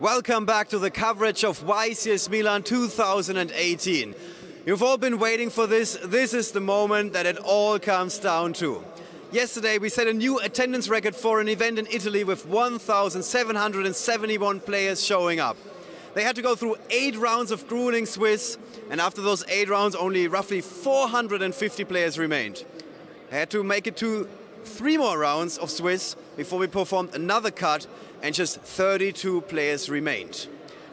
Welcome back to the coverage of YCS Milan 2018. You've all been waiting for this. This is the moment that it all comes down to. Yesterday we set a new attendance record for an event in Italy with 1,771 players showing up. They had to go through 8 rounds of grueling Swiss, and after those 8 rounds only roughly 450 players remained. They had to make it to 3 more rounds of Swiss before we performed another cut, and just 32 players remained.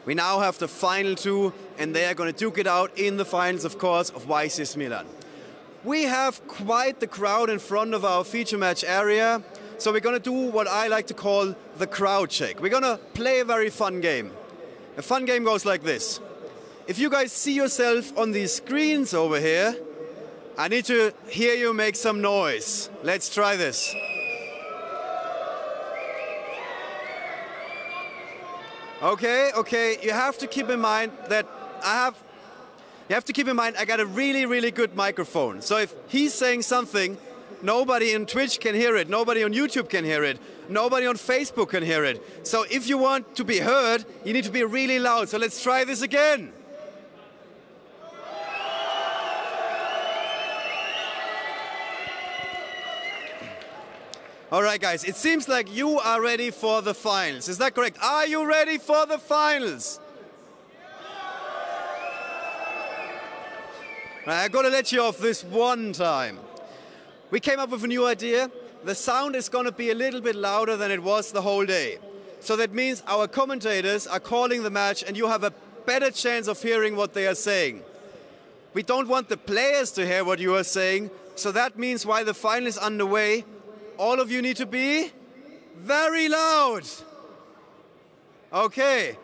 We now have the final 2, and they are going to duke it out in the finals, of course, of YCS Milan. We have quite the crowd in front of our feature match area, so we're going to do what I like to call the crowd check. We're going to play a very fun game. A fun game goes like this. If you guys see yourself on these screens over here, I need to hear you make some noise. Let's try this. Okay, you have to keep in mind that I got a really good microphone. So if he's saying something, nobody on Twitch can hear it, nobody on YouTube can hear it, nobody on Facebook can hear it. So if you want to be heard, you need to be really loud. So let's try this again. All right, guys, it seems like you are ready for the finals. Is that correct? Are you ready for the finals? I gotta let you off this one time. We came up with a new idea. The sound is gonna be a little bit louder than it was the whole day. So that means our commentators are calling the match and you have a better chance of hearing what they are saying. We don't want the players to hear what you are saying, so that means while the final is underway, all of you need to be very loud. Okay.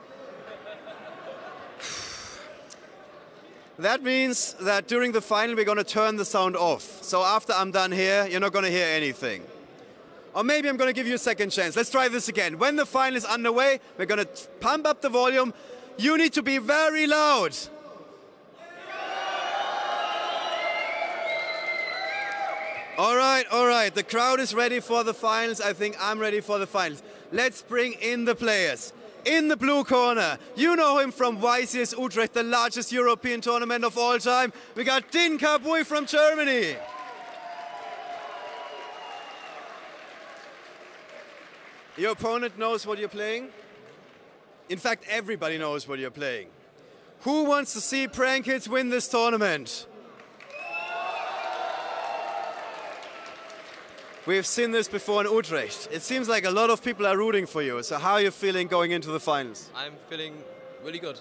That means that during the final we're going to turn the sound off. So after I'm done here, you're not going to hear anything. Or maybe I'm going to give you a second chance. Let's try this again. When the final is underway, we're going to pump up the volume. You need to be very loud. All right, the crowd is ready for the finals. I think I'm ready for the finals. Let's bring in the players. In the blue corner, you know him from YCS Utrecht, the largest European tournament of all time. We got Dinh-Kha from Germany. Your opponent knows what you're playing. In fact, everybody knows what you're playing. Who wants to see Prank Kids win this tournament? We've seen this before in Utrecht. It seems like a lot of people are rooting for you. So how are you feeling going into the finals? I'm feeling really good.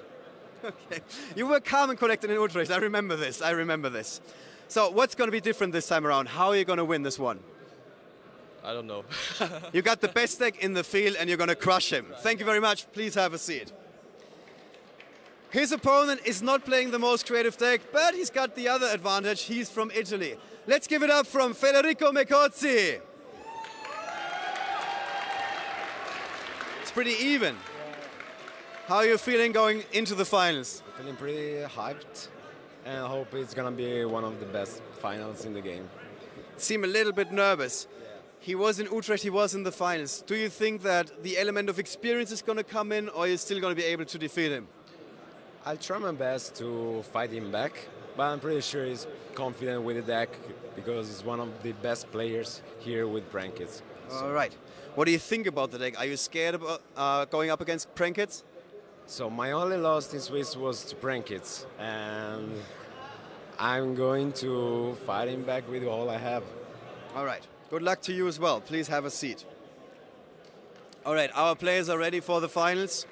Okay. You were calm and collected in Utrecht. I remember this. So what's going to be different this time around? How are you going to win this one? I don't know. You got the best deck in the field and you're going to crush him. Thank you very much. Please have a seat. His opponent is not playing the most creative deck, but he's got the other advantage. He's from Italy. Let's give it up from Federico Mecozzi. It's pretty even. How are you feeling going into the finals? Feeling pretty hyped, and I hope it's gonna be one of the best finals in the game. Seem a little bit nervous. He was in Utrecht, he was in the finals. Do you think that the element of experience is gonna come in, or are you still gonna be able to defeat him? I'll try my best to fight him back, but I'm pretty sure he's confident with the deck because he's one of the best players here with Prank Kids. So. All right. What do you think about the deck? Are you scared about going up against Prank Kids? So my only loss in Swiss was to Prank Kids, and I'm going to fight him back with all I have. All right. Good luck to you as well. Please have a seat. All right. Our players are ready for the finals.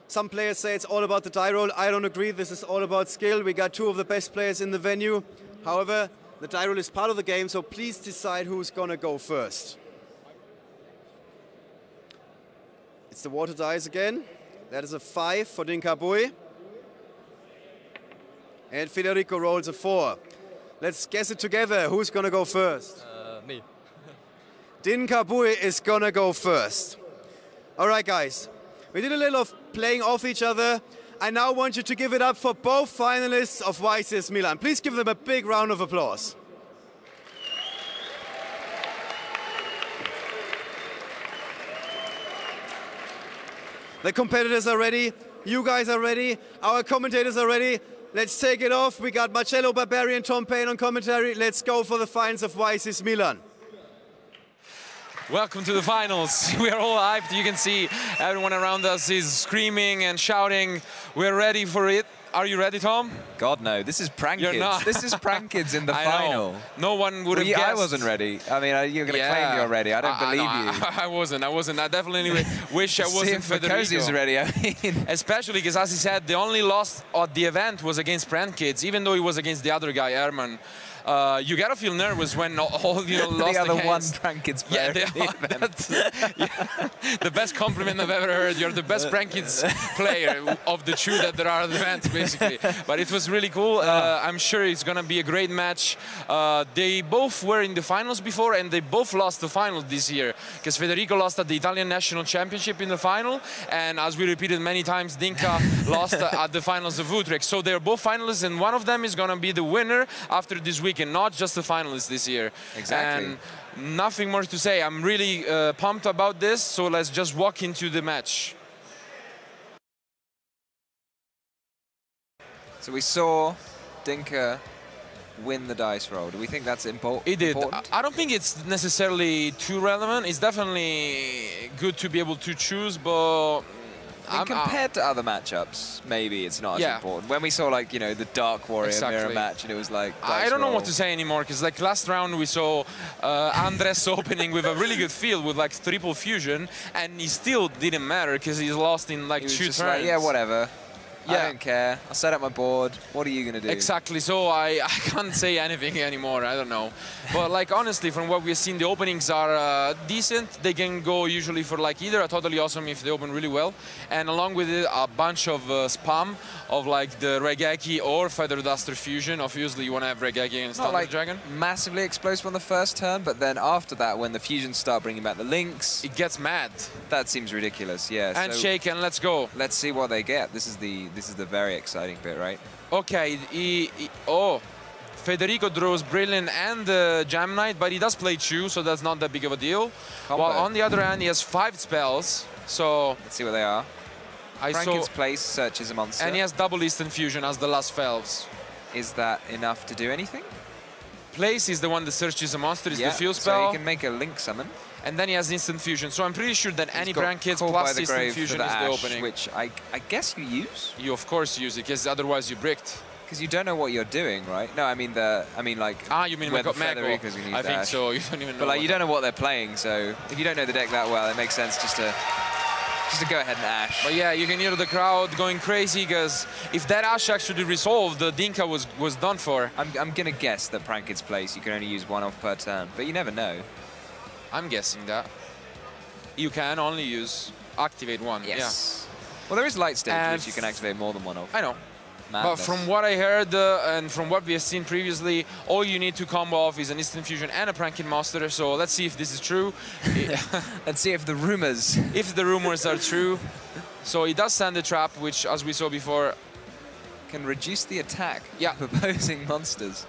Some players say it's all about the die roll. I don't agree. This is all about skill. We got 2 of the best players in the venue. However, the die roll is part of the game, so please decide who's going to go first. It's the water dice again. That is a 5 for Dinh-Kha. And Federico rolls a 4. Let's guess it together. Who's going to go first? Me. Dinh-Kha is going to go first. All right, guys. We did a little of playing off each other. I now want you to give it up for both finalists of YCS Milan. Please give them a big round of applause. The competitors are ready. You guys are ready. Our commentators are ready. Let's take it off. We got Marcello Barbarian, Tom Payne on commentary. Let's go for the finals of YCS Milan. Welcome to the finals. We are all hyped. You can see everyone around us is screaming and shouting. We're ready for it. Are you ready, Tom? God, no. This is prank You're kids. not. This is prank kids in the I final. know. No one would have guessed. I wasn't ready. I mean, you're going to claim you're ready. I don't believe you. I wasn't. I definitely wish I wasn't Federico. Mecozzi's ready. I mean. Especially because, as he said, the only loss at the event was against prank kids, even though he was against the other guy, Herman. You gotta feel nervous when all lost the other against. one prank kids player. The best compliment I've ever heard. You're the best prank kids player of the two that there are at the event, basically. But it was really cool. I'm sure it's gonna be a great match. They both were in the finals before, and they both lost the final this year. Because Federico lost at the Italian National Championship in the final, and as we repeated many times, Dinh-Kha lost at the finals of Utrecht. So they're both finalists, and one of them is gonna be the winner after this week. And not just the finalists this year. Exactly. And nothing more to say. I'm really pumped about this, so let's just walk into the match. So we saw Dinh-Kha win the dice roll. Do we think that's important? It did. I don't think it's necessarily too relevant. It's definitely good to be able to choose, but compared to other matchups, maybe it's not as important. When we saw, like, you know, the Dark Warrior mirror match, and it was like, I don't know what to say anymore, because like last round we saw Andres opening with a really good field with like triple fusion, and he still didn't matter because he's lost in like 2 turns. Like, yeah, whatever. I don't care. I'll set up my board. What are you going to do? Exactly. So I can't say anything anymore. I don't know. But like honestly, from what we've seen, the openings are decent. They can go usually for like either a totally awesome if they open really well, and along with it a bunch of spam of like the Regeki or Feather Duster fusion. Obviously, you want to have Regeki and Thunder like Dragon. Massively explosive on the first turn, but then after that, when the fusions start bringing back the links, it gets mad. That seems ridiculous. Yeah. And shake and let's go. Let's see what they get. This is the very exciting bit, right? Okay, Federico draws Brilliant and Jam Knight, but he does play 2, so that's not that big of a deal. Combo. While on the other hand, he has 5 spells, so... Let's see what they are. Franklin's Place searches a monster. And he has double Eastern Fusion as the last spells. Is that enough to do anything? Place is the one that searches a monster, is the field spell. So he can make a Link summon. And then he has Instant Fusion, so I'm pretty sure that any Brand Kids plus Instant Fusion is the opening. Which I guess you use? You of course use it, because otherwise you bricked. Because you don't know what you're doing, right? No, I mean like... you mean Federico's gonna use I think so, you don't even know. But like, you don't know what they're playing, so if you don't know the deck that well, it makes sense just to go ahead and Ash. But yeah, you can hear the crowd going crazy, because if that Ash actually resolved, the Dinh-Kha was done for. I'm gonna guess that Prankid's Place, you can only use 1 off per turn, but you never know. I'm guessing that. You can only activate 1. Yes. Yeah. Well, there is Light Stage, which you can activate more than 1 of. I know. Madness. But from what I heard and from what we have seen previously, all you need to combo off is an Instant Fusion and a Pranking Monster. So let's see if this is true. Let's see if the rumors... If the rumors are true. So he does send a trap, which, as we saw before... can reduce the attack of opposing monsters.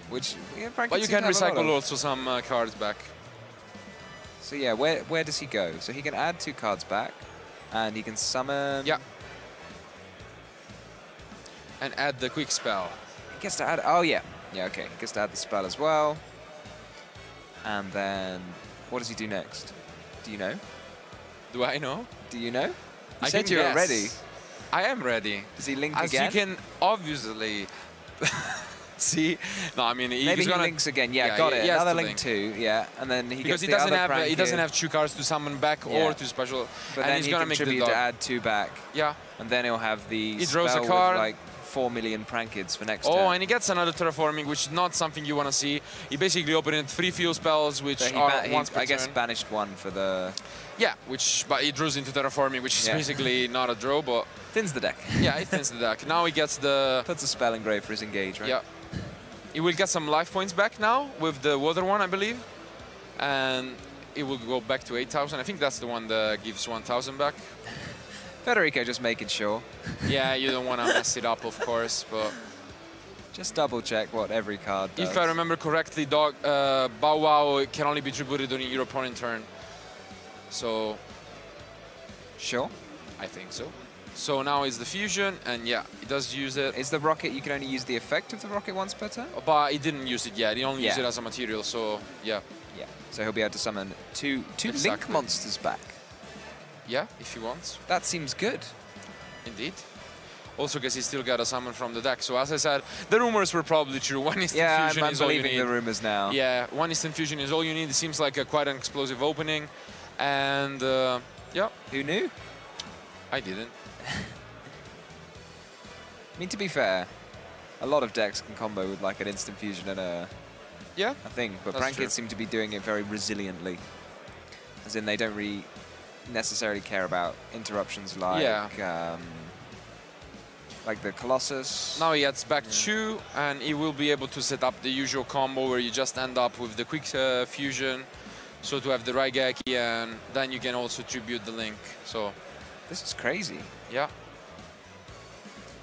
Which, but you can recycle also some cards back. So yeah, where does he go? So he can add 2 cards back, and he can summon... Yeah. And add the quick spell. He gets to add... Oh, yeah. Yeah, okay. He gets to add the spell as well. And then... What does he do next? Do you know? Do I know? Do you know? I said you were ready. I am ready. Does he link again? As you can obviously... See? No, I mean, maybe he links again. Yeah, got it. Another link 2. Yeah, and then he gets the other Prank he doesn't have 2 cards to summon back or to special. But and then he's he gonna make contribute to add 2 back. Yeah. And then he'll have the he spell draws a card. with like 4 million Prankids for next turn. Oh, and he gets another Terraforming, which is not something you want to see. He basically opened 3 field spells, which are once per turn. I guess banished 1 for the... Yeah, but he draws into Terraforming, which is basically not a draw, but... Thins the deck. Yeah, it thins the deck. Now he gets the... Puts a spell engrave for his engage, right? Yeah. He will get some life points back now with the water one, I believe. And it will go back to 8,000. I think that's the one that gives 1,000 back. Federico just making sure. Yeah, you don't want to mess it up, of course, but... Just double check what every card does. If I remember correctly, Bow Wow can only be tributed on your opponent turn. So... Sure. I think so. So now is the fusion, and yeah, he does use it. Is the rocket, you can only use the effect of the rocket once per turn? But he didn't use it yet. He only used Yeah. it as a material, so yeah. Yeah. So he'll be able to summon two Link Exactly. monsters back. Yeah, if he wants. That seems good. Indeed. Also because he still got a summon from the deck. So as I said, the rumors were probably true. One instant Yeah, fusion I'm is all you believing need. the rumors now. Yeah, one instant fusion is all you need. It seems like quite an explosive opening. And yeah. Who knew? I didn't. I mean, to be fair, a lot of decks can combo with like an instant fusion and a thing, but That's true. Prankits seem to be doing it very resiliently. As in, they don't really necessarily care about interruptions like the Colossus. Now he adds back 2, and he will be able to set up the usual combo where you just end up with the quick fusion. So to have the Raigeki, and then you can also tribute the Link. So This is crazy. yeah.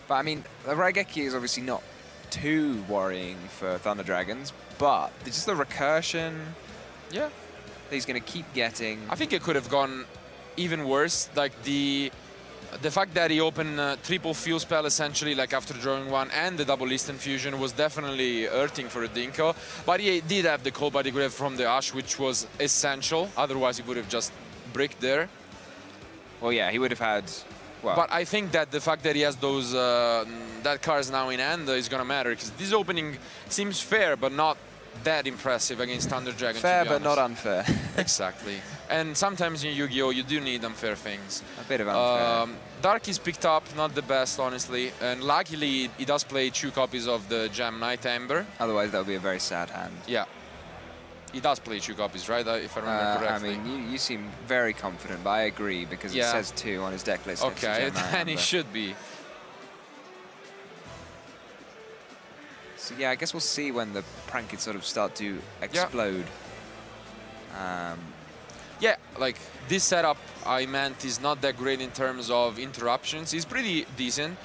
But I mean, the Raigeki is obviously not too worrying for Thunder Dragons, but just the recursion Yeah. that he's going to keep getting. I think it could have gone even worse. Like the fact that he opened triple fuel spell essentially, like after drawing 1, and the double instant fusion was definitely hurting for Dinh-Kha. But he did have the Cold Body Grave from the Ash, which was essential. Otherwise, he would have just bricked there. Well, yeah, he would have had. Well, But I think that the fact that he has those that cards now in hand is gonna matter, because this opening seems fair, but not that impressive against Thunder Dragon. fair, to be but not honest. unfair. Exactly. And sometimes in Yu-Gi-Oh, you do need unfair things. A bit of unfair. Dark is picked up, not the best, honestly. And luckily, he does play 2 copies of the Gem Night Ember. Otherwise, that would be a very sad hand. Yeah. He does play 2 copies, right? If I remember I correctly. mean, you seem very confident, but I agree because it Yeah. says 2 on his deck list. next to Okay, Gem Night then he Amber. should be. So yeah, I guess we'll see when the Prankits sort of start to explode. Yeah, like this setup I meant is not that great in terms of interruptions. It's pretty decent.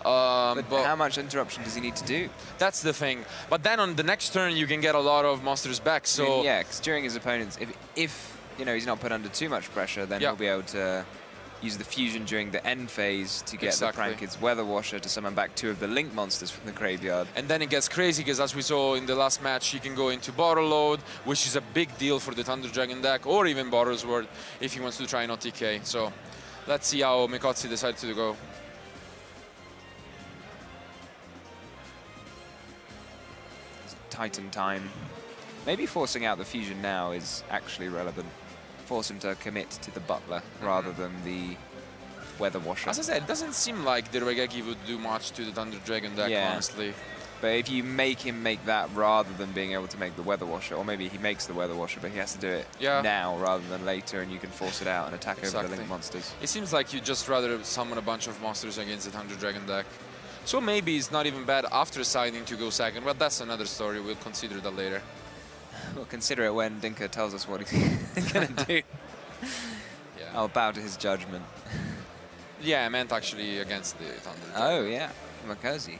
But how much interruption does he need to do? That's the thing. But then on the next turn you can get a lot of monsters back. So I mean, yeah, because during his opponents, if you know he's not put under too much pressure, then he'll be able to use the fusion during the end phase to get the Prankits Weather Washer to summon back 2 of the Link monsters from the graveyard. And then it gets crazy because, as we saw in the last match, he can go into Bottle Load, which is a big deal for the Thunder Dragon deck, or even Bottle's Word if he wants to try not TK. So let's see how Mecozzi decides to go. Titan time. Maybe forcing out the fusion now is actually relevant. Force him to commit to the Butler rather than the Weather Washer. As I said, it doesn't seem like the Raigeki would do much to the Thunder Dragon deck, honestly. But if you make him make that rather than being able to make the Weather Washer, or maybe he makes the Weather Washer, but he has to do it now rather than later, and you can force it out and attack over the Link monsters. It seems like you'd just rather summon a bunch of monsters against the Thunder Dragon deck. So maybe it's not even bad after deciding to go second, but that's another story. We'll consider that later. We'll consider it when Dinh-Kha tells us what he's going to do. I'll bow to his judgment. Yeah, I meant actually against the Thunder Dragon. Oh, yeah. Mecozzi.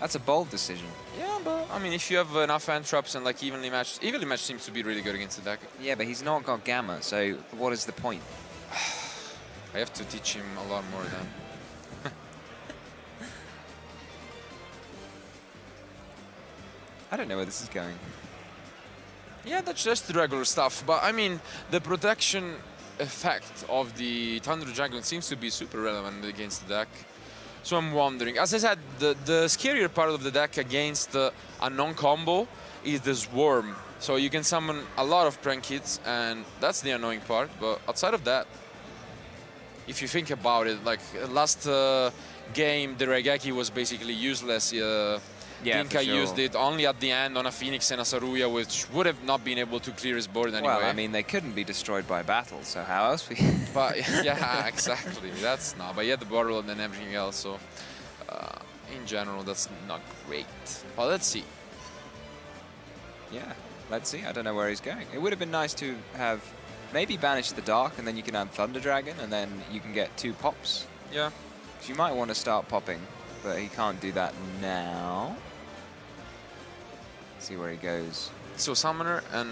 That's a bold decision. Yeah, but I mean, if you have enough entraps and like evenly matched seems to be really good against the deck. Yeah, but he's not got Gamma, so what is the point? I have to teach him a lot more then. I don't know where this is going. Yeah, that's just the regular stuff. But I mean, the protection effect of the Thunder Dragon seems to be super relevant against the deck. So I'm wondering, as I said, the scarier part of the deck against a non-combo is the Swarm. So you can summon a lot of Prankits, and that's the annoying part. But outside of that, if you think about it, like last game, the Raigeki was basically useless. Dinh-Kha used it only at the end on a Phoenix and a Saruya, which would have not been able to clear his board anyway. Well, I mean, they couldn't be destroyed by battle, so how else? But yeah, exactly. That's not. But yeah, the bottle and then everything else. So in general, that's not great. But let's see. Yeah, let's see. I don't know where he's going. It would have been nice to have maybe banished the Dark, and then you can add Thunder Dragon, and then you can get 2 pops. Yeah. So you might want to start popping, but he can't do that now. See where he goes. So Summoner, and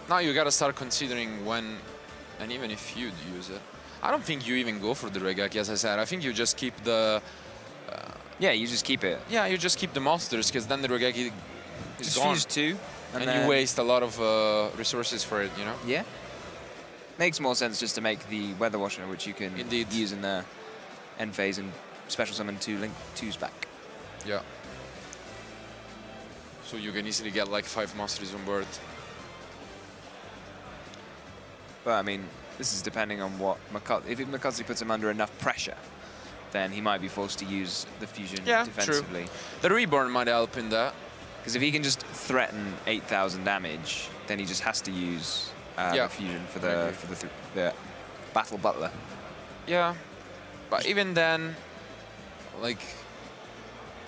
now you gotta start considering when And even if you use it, I don't think you even go for the Regaki, as I said. I think you just keep the... yeah, you just keep it. Yeah, you just keep the monsters, because then the Regaki is just gone. fuse 2. And you waste a lot of resources for it, you know? Yeah. Makes more sense just to make the Weather Washer, which you can use in the end phase and special summon 2 Link 2s back. Yeah. So you can easily get like 5 monsters on board. But I mean, this is depending on what Mecozzi... If Mecozzi puts him under enough pressure, then he might be forced to use the fusion defensively. True. The Reborn might help in that. Because if he can just threaten 8,000 damage, then he just has to use the fusion for the Battle Butler. Yeah, but even then, like,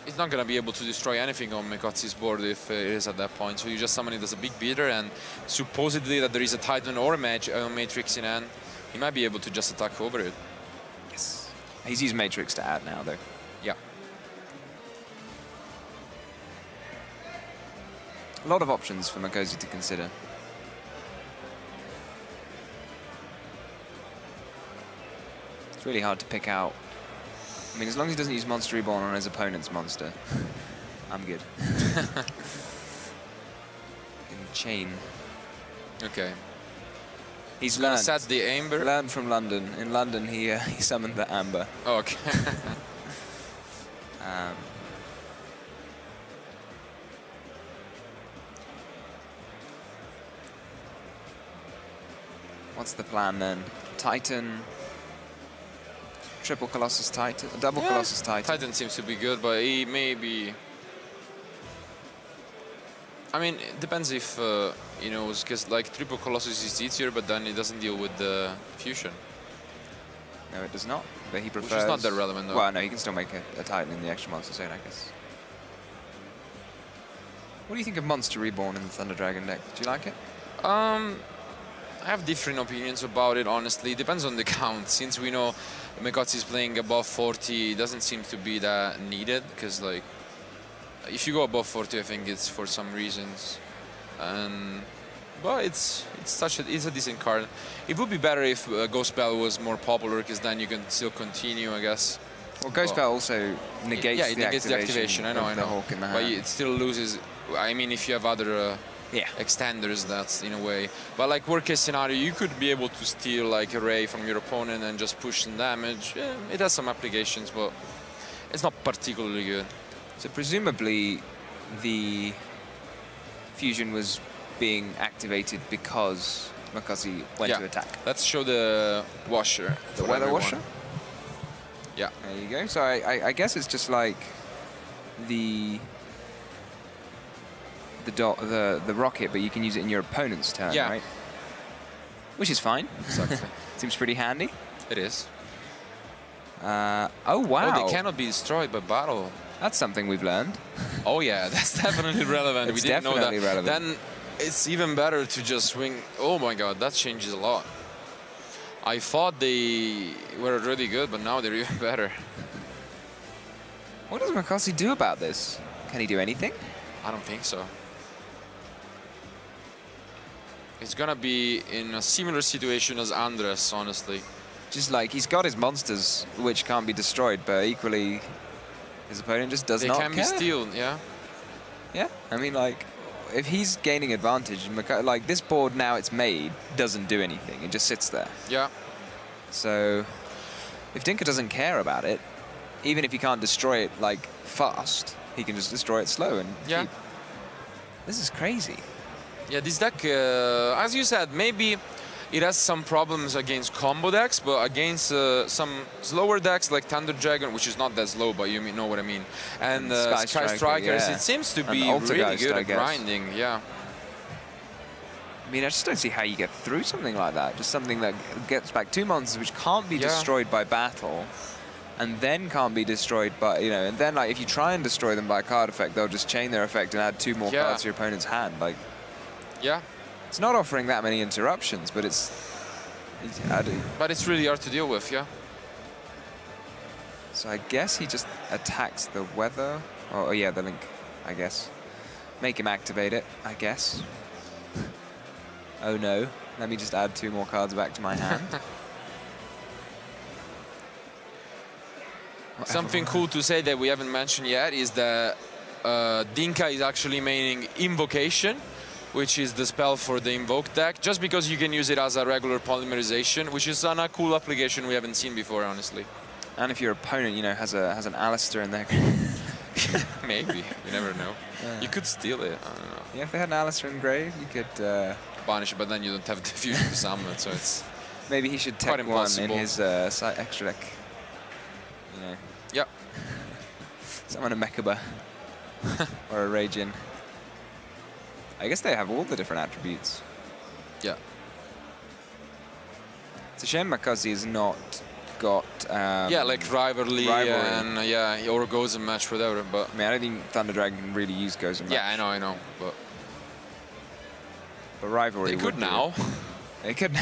he's not gonna be able to destroy anything on Mecozzi's board if it is at that point. So you just summon it as a big beater, and supposedly that there is a Titan or a Matrix in hand, he might be able to just attack over it. Yes. He's used Matrix to add now, though. Yeah. A lot of options for Mecozzi to consider. It's really hard to pick out. I mean, as long as he doesn't use Monster Reborn on his opponent's monster, I'm good. In chain. Okay. He's learned. Set the Amber. Learned from London. In London, he summoned the Amber. Oh, okay. What's the plan then? Titan, triple Colossus Titan, double Colossus Titan. Titan seems to be good, but he may be... I mean, it depends if, you know, because like triple Colossus is easier, but then it doesn't deal with the fusion. No, it does not. But he prefers... Which is not that relevant, though. Well, no, he can still make a Titan in the extra monster zone, I guess. What do you think of Monster Reborn in the Thunder Dragon deck? Do you like it? I have different opinions about it, honestly. It depends on the count. Since we know Mecozzi is playing above 40, it doesn't seem to be that needed, because like, if you go above 40, I think it's for some reasons. But it's a decent card. It would be better if Ghost Spell was more popular, because then you can still continue, I guess. Well, Ghost Spell also negates, it negates the activation. I know. The Hawk in the hand. But it still loses. I mean, if you have other extenders, that's in a way. But like worst case scenario, you could be able to steal like a ray from your opponent and just push some damage. Yeah, it has some applications, but it's not particularly good. So presumably, the fusion was being activated because Mecozzi went to attack. Let's show the washer. The Weather Washer? Yeah. There you go. So I guess it's just like the rocket, but you can use it in your opponent's turn, right? Which is fine. Exactly. Seems pretty handy. It is. Oh, wow. Oh, they cannot be destroyed by battle. That's something we've learned. Oh, yeah, that's definitely relevant. It's we didn't know that. relevant. Then it's even better to just swing. Oh, my God, that changes a lot. I thought they were already good, but now they're even better. What does Mecozzi do about this? Can he do anything? I don't think so. It's gonna be in a similar situation as Andres, honestly. Just like, he's got his monsters, which can't be destroyed, but equally, his opponent just does not care. They can be stealed, yeah. Yeah, I mean, like, if he's gaining advantage, like, this board now it's made doesn't do anything. It just sits there. Yeah. So, if Dinh-Kha doesn't care about it, even if he can't destroy it, like, fast, he can just destroy it slow and keep. This is crazy. Yeah, this deck, as you said, maybe it has some problems against combo decks, but against some slower decks like Thunder Dragon, which is not that slow, but you know what I mean, and Sky Strikers, it seems to be really good at grinding, yeah. I mean, I just don't see how you get through something like that. Just something that gets back 2 monsters which can't be destroyed by battle, and then can't be destroyed by, you know, and then like if you try and destroy them by a card effect, they'll just chain their effect and add 2 more cards to your opponent's hand. Like, it's not offering that many interruptions, but it's really hard to deal with, yeah. So I guess he just attacks the weather. Oh yeah, the link, I guess. Make him activate it, I guess. Oh no, Let me just add 2 more cards back to my hand. Something cool to say that we haven't mentioned yet is that Dinh-Kha is actually maining Invocation, which is the spell for the Invoke deck, just because you can use it as a regular polymerization, which is a cool application we haven't seen before, honestly. And if your opponent, you know, has an Alistair in there. Maybe, you never know. You could steal it, I don't know. Yeah, if they had an Alistair in grave, you could... Banish it, but then you don't have the fusion to summon it, so it's... Maybe he should take one in his extra deck. You know. Yep. Summon a Mecozzi or a Raging. I guess they have all the different attributes. Yeah. It's a shame Mecozzi has not got... yeah, like rivalry. And yeah, or goes and match, whatever, but... I mean, I don't think Thunder Dragon can really use goes and match. Yeah, I know, but... But rivalry they could now. They could.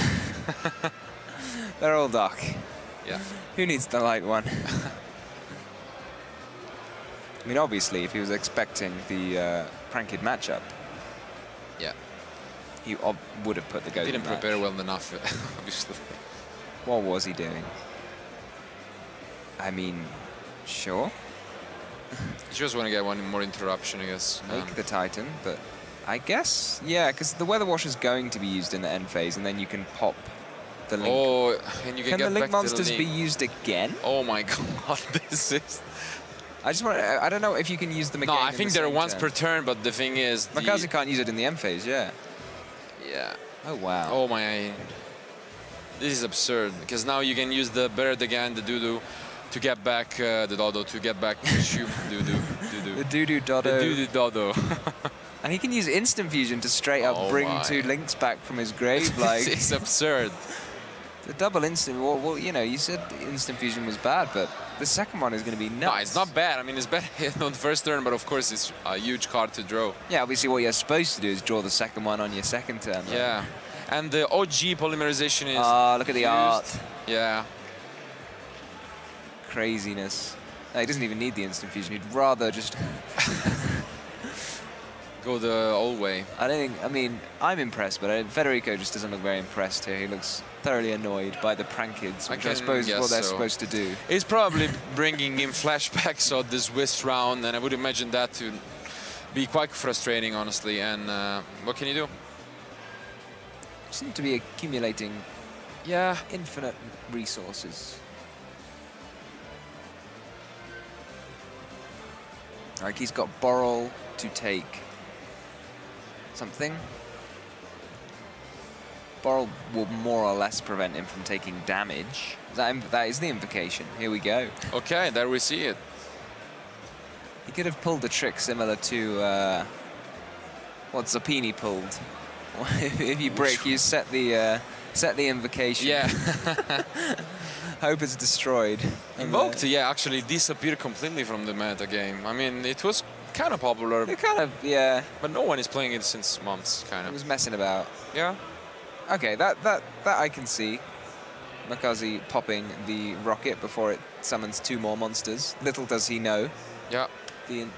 They're all dark. Yeah. Who needs the light one? I mean, obviously, if he was expecting the Prankid matchup, yeah, he would have put the go. Didn't prepare well enough, obviously. What was he doing? I mean, sure. You just want to get one more interruption, I guess. Make the Titan, but I guess, yeah, because the Weather Wash is going to be used in the end phase, and then you can pop the Link. Oh, and you can get the Link back monsters to the be used again? Oh my god, this is... I just want to, I don't know if you can use them again. No, I think they're once per turn, but the thing is... Mecozzi can't use it in the end phase, yeah. Yeah. Oh, wow. Oh my... This is absurd, because now you can use the Bird again, the Doo-Doo, to get back the Dodo, to get back the Shoop Doo-Doo. The Doo-Doo Dodo. The Doo-Doo Dodo. And he can use Instant Fusion to straight up bring 2 Links back from his grave. Like, it's absurd. The double instant, well, you know, you said Instant Fusion was bad, but the second one is going to be nuts. No, it's not bad. I mean, it's better on the first turn, but of course it's a huge card to draw. Yeah, obviously what you're supposed to do is draw the second one on your second turn. Right? Yeah, and the OG polymerization is... look at the art. Yeah. Craziness. No, he doesn't even need the Instant Fusion. He'd rather just... go the old way. I don't think... I mean, I'm impressed, but Federico just doesn't look very impressed here. He looks thoroughly annoyed by the Prankids, which I suppose is what they're supposed to do. He's probably bringing in flashbacks of the Swiss round, and I would imagine that to be quite frustrating, honestly. And what can you do? Seem to be accumulating infinite resources. Like, he's got Boral to take something. Boral will more or less prevent him from taking damage. That is the invocation. Here we go. Okay, there we see it. He could have pulled a trick similar to what Zappini pulled. If you break, you set the invocation. Yeah. Hope it's destroyed. Invoked, yeah, actually disappeared completely from the meta game. I mean, it was kind of popular. It kind of, yeah. But no one is playing it since months, kind of. It was messing about. Yeah. Okay, that I can see. Mecozzi popping the rocket before it summons 2 more monsters. Little does he know. Yeah.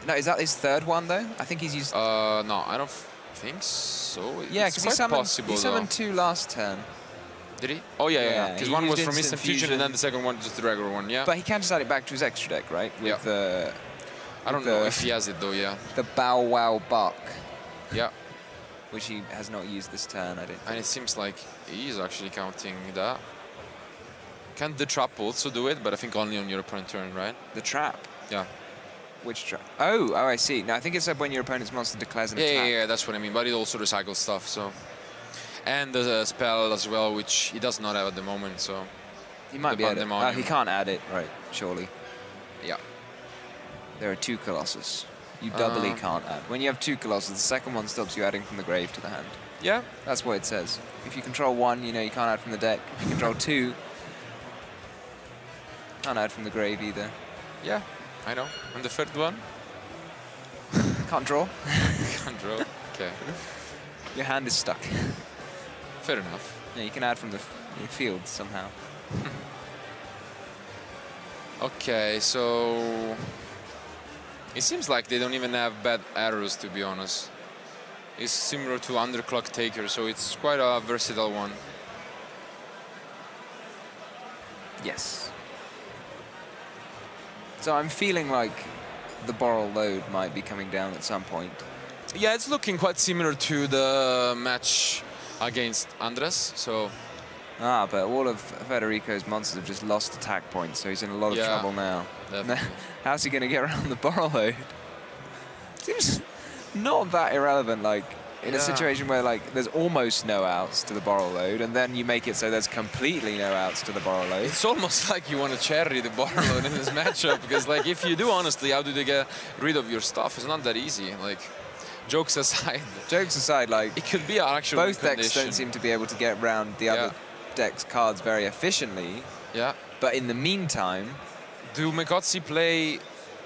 No, is that his third one though? I think he's used. No, I don't think so. Yeah, because he summoned 2 last turn. Did he? Oh yeah. Because one was from Instant Fusion and then the second one just the regular one. Yeah. But he can just add it back to his extra deck, right? With I don't know if he has it though. Yeah. The Bow Wow Buck. Yeah. Which he has not used this turn, I don't think. And it seems like he is actually counting that. Can the trap also do it? But I think only on your opponent turn, right? The trap? Yeah. Which trap? Oh, I see. No, I think it's when your opponent's monster declares an attack. Yeah, that's what I mean. But it also recycles stuff, so. And the spell as well, which he does not have at the moment, so. He might be able to. He can't add it, right, surely. Yeah. There are 2 Colossus. You doubly can't add. When you have 2 Colossus, the second one stops you adding from the grave to the hand. Yeah. That's what it says. If you control 1, you know, you can't add from the deck. If you control 2, can't add from the grave either. Yeah, I know. And the third one? Can't draw. Can't draw. Okay. Your hand is stuck. Fair enough. Yeah, you can add from the field somehow. Okay, so... It seems like they don't even have bad arrows, to be honest. is similar to underclock taker, so it's quite a versatile one. Yes. So I'm feeling like the Borrel load might be coming down at some point. Yeah, it's looking quite similar to the match against Andres, so... Ah, but all of Federico's monsters have just lost attack points, so he's in a lot of trouble now. How's he going to get around the Borrel load? Seems not that irrelevant, like, in a situation where, like, there's almost no outs to the Borrel load, and then you make it so there's completely no outs to the Borrel load. It's almost like you want to cherry the Borrel load in this matchup, because, like, if you do, honestly, how do they get rid of your stuff? It's not that easy. Like, jokes aside. Jokes aside, like, it could be an actual both decks don't seem to be able to get around the other deck's cards very efficiently. Yeah. But in the meantime... Do Mecozzi play...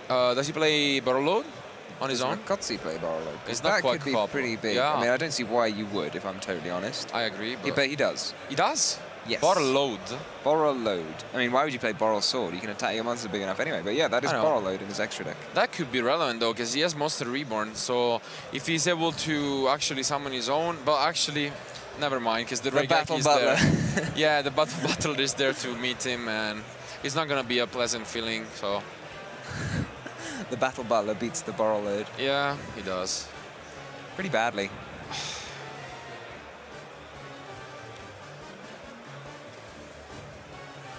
does he play Borrel load? On his own? Mecozzi play Borrel load? It's not quite could be pretty big. Yeah. I mean, I don't see why you would, if I'm totally honest. I agree, but... But he does. He does? Yes. Borrel load. Borrel load. I mean, why would you play Borrel sword? You can attack your monster big enough anyway. But yeah, that is Borrel load in his extra deck. That could be relevant, though, because he has Monster Reborn. So if he's able to actually summon his own... But actually, never mind, because the Raigeki is there. Yeah, the Battle Butler is there to meet him, and it's not going to be a pleasant feeling, so... The Battle Butler beats the Borrel load. Yeah, he does. Pretty badly.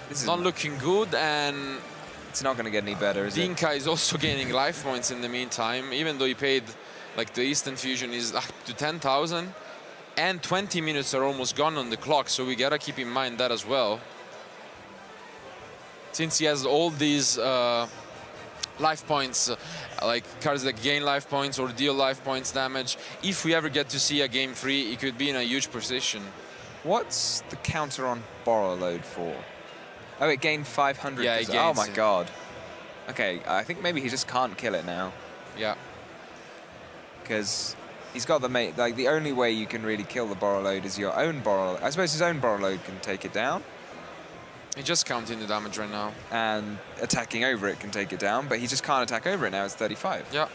This is not looking good, and it's not going to get any better, is it? Dinh-Kha is also gaining life points in the meantime, even though he paid, like, the Eastern Fusion is up to 10,000, and 20 minutes are almost gone on the clock, so we gotta keep in mind that as well. Since he has all these life points, like cards that gain life points or deal life points damage, if we ever get to see a game 3, it could be in a huge position. What's the counter on Borrel load for? Oh, it gained 500. Yeah, it gains. Oh my god. Okay, I think maybe he just can't kill it now. Yeah. Because he's got the mate. Like, the only way you can really kill the Borrel load is your own Borrel. I suppose his own Borrel load can take it down. He's just counting the damage right now. And attacking over it can take it down, but he just can't attack over it now. It's 35. Yeah.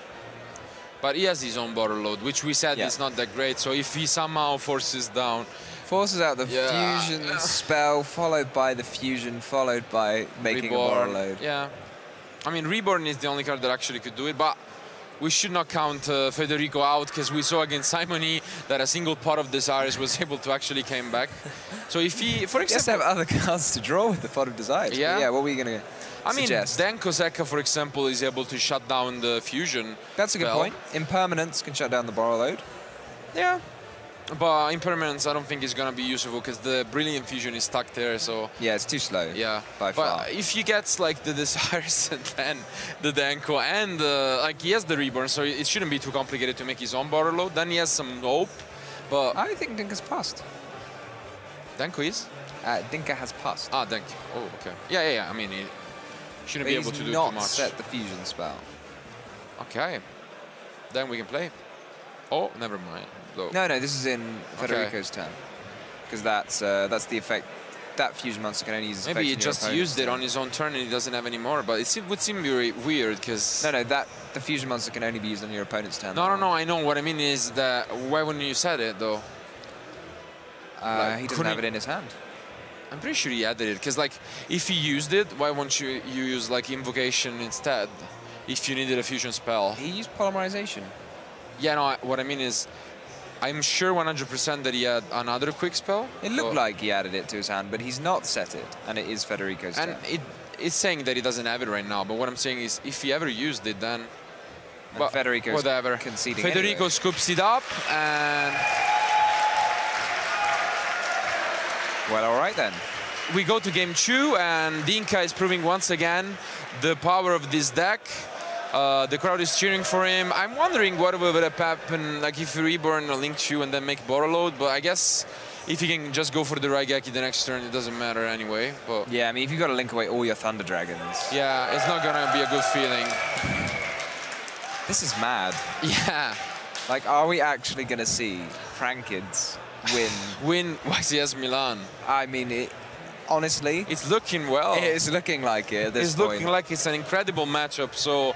But he has his own Borrel load, which we said is not that great. So if he somehow forces down... Forces out the fusion spell, followed by the fusion, followed by making Reborn. a Borrel load. Yeah. I mean, Reborn is the only card that actually could do it, but we should not count Federico out, because we saw against Simony that a single Pot of Desires was able to actually came back. So if he, for example... He has to have other cards to draw with the Pot of Desires. Yeah. Yeah, what were you going to suggest? I mean, Denko Zeka, for example, is able to shut down the fusion. That's a good point. Impermanence can shut down the Borrel load. Yeah. But Impermanence, I don't think is going to be useful, because the Brilliant Fusion is stuck there, so... Yeah, it's too slow. Yeah. By far. But if he gets, like, the Desires and then the Denko, and, like, he has the Reborn, so it shouldn't be too complicated to make his own Borrel load. Then he has some hope, but... I think Dinka's passed. Denko is? Dinh-Kha has passed. Ah, Denko. Oh, okay. Yeah. I mean, he shouldn't be able to do too much. He's not set the fusion spell. Okay. Then we can play. Oh, never mind. No, this is in Federico's turn, because that's the effect. That fusion monster can only use. Maybe he just used it on his own turn and he doesn't have any more. But it would seem very weird, because the fusion monster can only be used on your opponent's turn. No. I know what I mean is that why wouldn't you set it though? He doesn't have it in his hand. I'm pretty sure he added it, because like if he used it, why won't you use like invocation instead? If you needed a fusion spell. He used polymerization. Yeah, no. What I mean is, I'm sure 100% that he had another quick spell. It looked like he added it to his hand, but he's not set it, and it is Federico's turn. And it's saying that he doesn't have it right now, but what I'm saying is, if he ever used it, then... But Federico's whatever. Conceding Federico anyway. scoops it up, and... Well, all right then. We go to game 2, and Dinh-Kha is proving once again the power of this deck. The crowd is cheering for him. I'm wondering what would have happened, like if you reborn a Link 2 and then make Borrel load, but I guess if you can just go for the Raigeki the next turn, it doesn't matter anyway. But yeah, I mean, if you've got to link away all your Thunder Dragons. Yeah, it's not gonna be a good feeling. This is mad. Yeah. Like, are we actually gonna see Frankids win YCS Milan? I mean, honestly, it's looking well. It's looking like it at this It's point. looking like it's an incredible matchup. So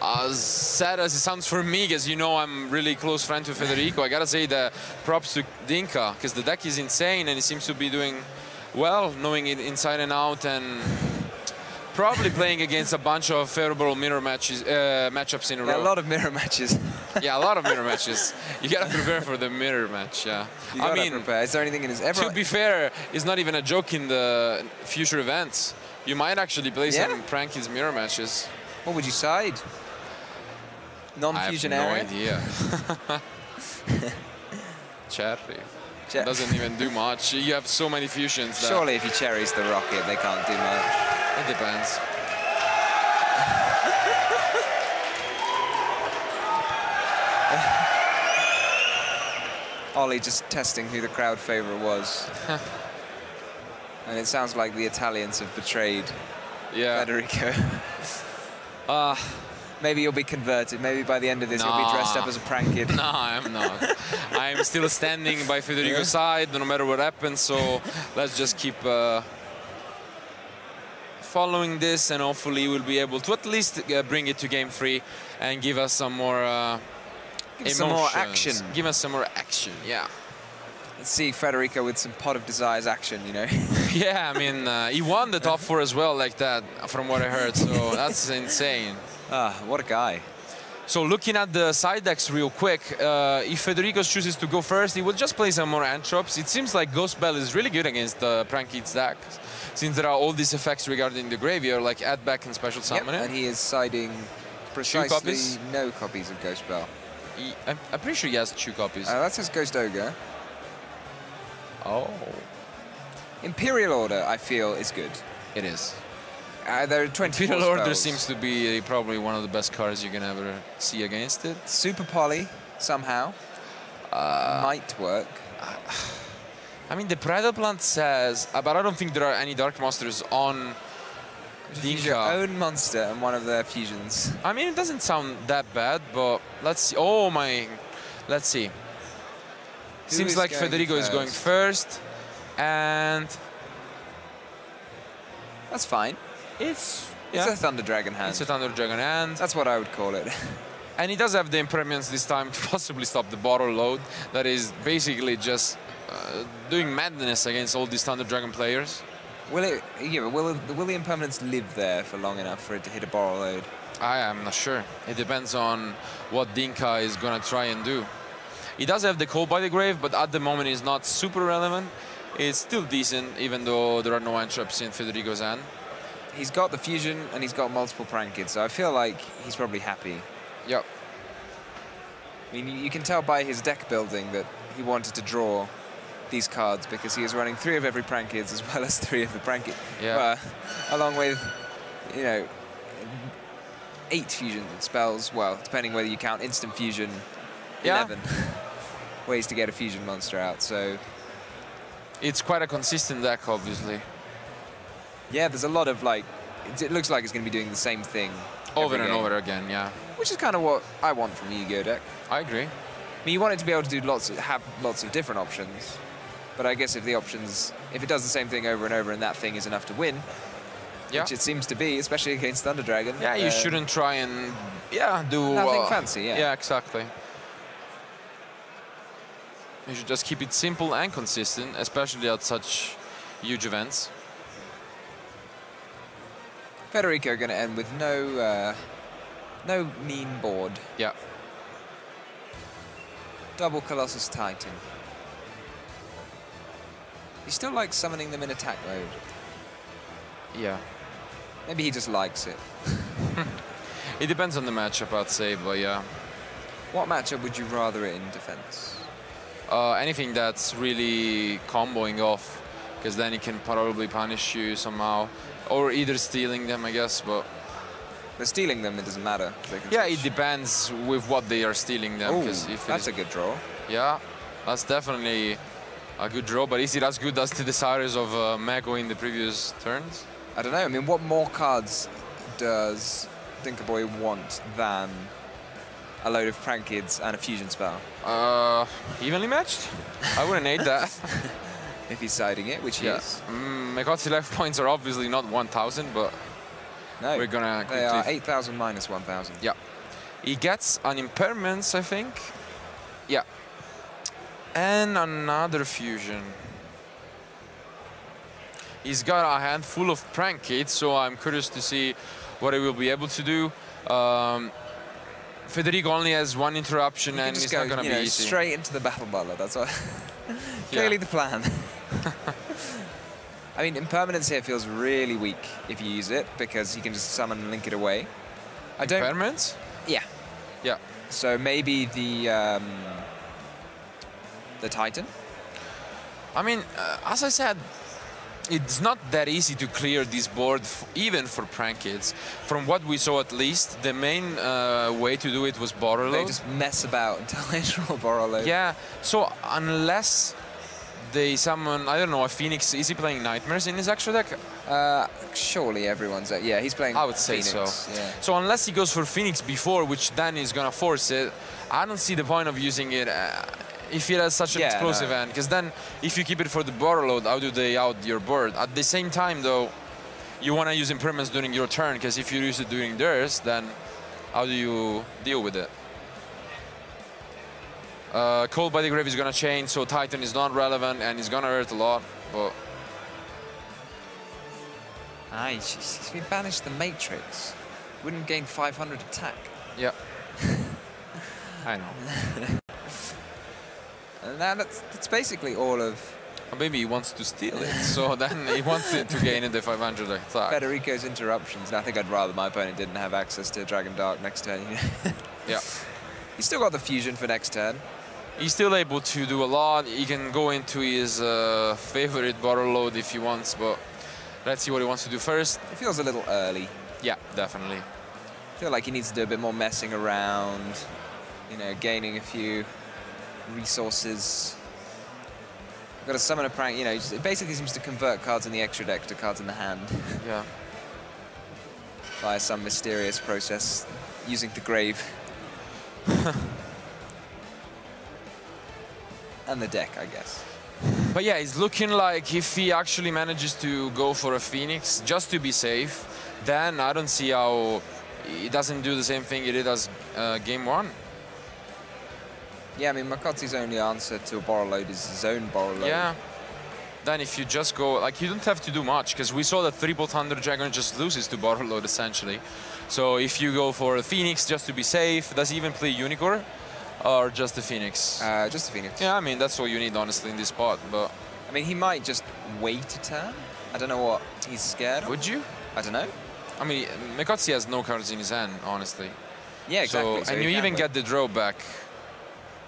As sad as it sounds for me, because you know I'm really close friend to Federico, I gotta say the props to Dinh-Kha, because the deck is insane and he seems to be doing well, knowing it inside and out, and probably playing against a bunch of favorable mirror matchups in a row. A lot of mirror matches. Yeah, a lot of mirror matches. You gotta prepare for the mirror match. Yeah, I mean, prepare. Is there anything in his? To be fair, it's not even a joke in the future events. You might actually play some Prankids mirror matches. What would you side? Non-fusion area? I have no idea. Cherry. Doesn't even do much. You have so many fusions. Surely if he cherries the rocket, they can't do much. It depends. Ollie just testing who the crowd favorite was. And it sounds like the Italians have betrayed Federico. Maybe you'll be converted. Maybe by the end of this, you'll be dressed up as a Prankid. No, I'm not. I'm still standing by Federico's side, no matter what happens. So let's just keep following this, and hopefully we'll be able to at least bring it to game 3 and give us some more emotions. Some more action. Give us some more action, yeah. Let's see Federico with some Pot of Desires action, you know. Yeah, I mean, he won the top 4 as well, like that, from what I heard. So that's insane. What a guy. So looking at the side decks real quick, if Federico chooses to go first, he will just play some more Antrops. It seems like Ghost Bell is really good against the Prankids deck, since there are all these effects regarding the graveyard, like add back and special summon it. And he is siding precisely no copies of Ghost Bell. I'm pretty sure he has 2 copies. That says Ghost Ogre. Oh. Imperial Order, I feel, is good. It is. There are 24 Imperial Order spells. seems to be probably one of the best cards you can ever see against it. Super Poly, somehow, might work. I mean, the Bridal Plant says, but I don't think there are any Dark Monsters on Use your own monster and one of their fusions. I mean, it doesn't sound that bad, but let's see. Oh my, let's see. Seems like Federico is going first, and that's fine. It's a Thunder Dragon hand. It's a Thunder Dragon hand. That's what I would call it. And he does have the Impermanence this time to possibly stop the bottle load. That is basically just doing madness against all these Thunder Dragon players. Will it? Yeah, but will the Impermanence live there for long enough for it to hit a bottle load? I am not sure. It depends on what Dinh-Kha is gonna try and do. He does have the Cold by the Grave, but at the moment it's not super relevant. It's still decent, even though there are no Antrops in Federico's hand. He's got the fusion and he's got multiple Prankids, so I feel like he's probably happy. Yep. I mean, you can tell by his deck building that he wanted to draw these cards because he is running 3 of every Prankids as well as 3 of the Prankid. Yeah. Along with, you know, 8 fusion spells. Well, depending whether you count instant fusion, 11 ways to get a fusion monster out. So it's quite a consistent deck, obviously. Yeah, there's a lot of like, it looks like it's going to be doing the same thing over and over again, yeah. Which is kind of what I want from a Yu-Gi-Oh deck. I agree. I mean, you want it to be able to do have lots of different options. But I guess if it does the same thing over and over and that thing is enough to win, which it seems to be, especially against Thunder Dragon. Yeah, you shouldn't try and, do... Nothing fancy, Yeah, exactly. You should just keep it simple and consistent, especially at such huge events. Federico going to end with no mean board. Yeah. Double Colossus Titan. He still likes summoning them in attack mode. Yeah. Maybe he just likes it. It depends on the matchup, I'd say, but yeah. What matchup would you rather it in defense? Anything that's really comboing off, because then it can probably punish you somehow. Or either stealing them, I guess, but... But stealing them, it doesn't matter. Yeah, it depends with what they are stealing them. Ooh, that's a good draw. Yeah, that's definitely a good draw, but is it as good as the desires of Mego in the previous turns? I don't know. I mean, what more cards does Dinh-Kha Boy want than a load of Prankids and a fusion spell? Evenly matched? I wouldn't hate that. If he's siding it, which he is. Mecozzi life points are obviously not 1,000, but No, we're gonna they are quickly... 8,000 minus 1,000. Yeah. He gets an impairments, I think. Yeah. And another fusion. He's got a handful of prank kits, so I'm curious to see what he will be able to do. Federico only has one interruption, and it's not going to be easy. Straight into the battle butler. That's what clearly the plan. I mean, impermanence here feels really weak if you use it, because you can just summon and link it away. Impermanence? Yeah. Yeah. So maybe the Titan. I mean, as I said, it's not that easy to clear this board, even for prank kids. From what we saw, at least, the main way to do it was borrow load. They just mess about until they draw borrow load. Yeah, so unless they summon, I don't know, a Phoenix, is he playing Nightmares in his extra deck? Surely everyone's... yeah, he's playing I would say Phoenix, so. Yeah. So unless he goes for Phoenix before, which then is going to force it, I don't see the point of using it if it has such an explosive end, because then if you keep it for the borrow load, how do they out your board? At the same time, though, you want to use impermanence during your turn, because if you use it during theirs, then how do you deal with it? Cold by the Grave is going to change, so Titan is not relevant, and he's going to hurt a lot, but... If we banish the Matrix, wouldn't gain 500 attack. Yeah. I know. And that's basically all of... Maybe he wants to steal it, so then he wants it to gain in the 500 attack. Federico's interruptions, and I think I'd rather my opponent didn't have access to Dragon Dark next turn. Yeah. He's still got the fusion for next turn. He's still able to do a lot. He can go into his favorite borrow load if he wants, but let's see what he wants to do first. It feels a little early. Yeah, definitely. I feel like he needs to do a bit more messing around, you know, gaining a few resources. Got to summon a prank, you know, it basically seems to convert cards in the extra deck to cards in the hand. Yeah. Via some mysterious process using the grave. And the deck, I guess. But yeah, it's looking like if he actually manages to go for a Phoenix just to be safe, then I don't see how he doesn't do the same thing he did as game one. Yeah, I mean, Mecozzi's only answer to a borrow load is his own borrow load. Yeah. Then if you just go, like, you don't have to do much, because we saw that Triple Thunder Dragon just loses to borrow load, essentially. So if you go for a Phoenix just to be safe, does he even play Unicorn? Or just the Phoenix? Just the Phoenix. Yeah, I mean, that's all you need, honestly, in this spot, but... I mean, he might just wait a turn. I don't know what he's scared of. Would you? I don't know. I mean, Mecozzi has no cards in his hand, honestly. Yeah, exactly. So, and you even get the draw back.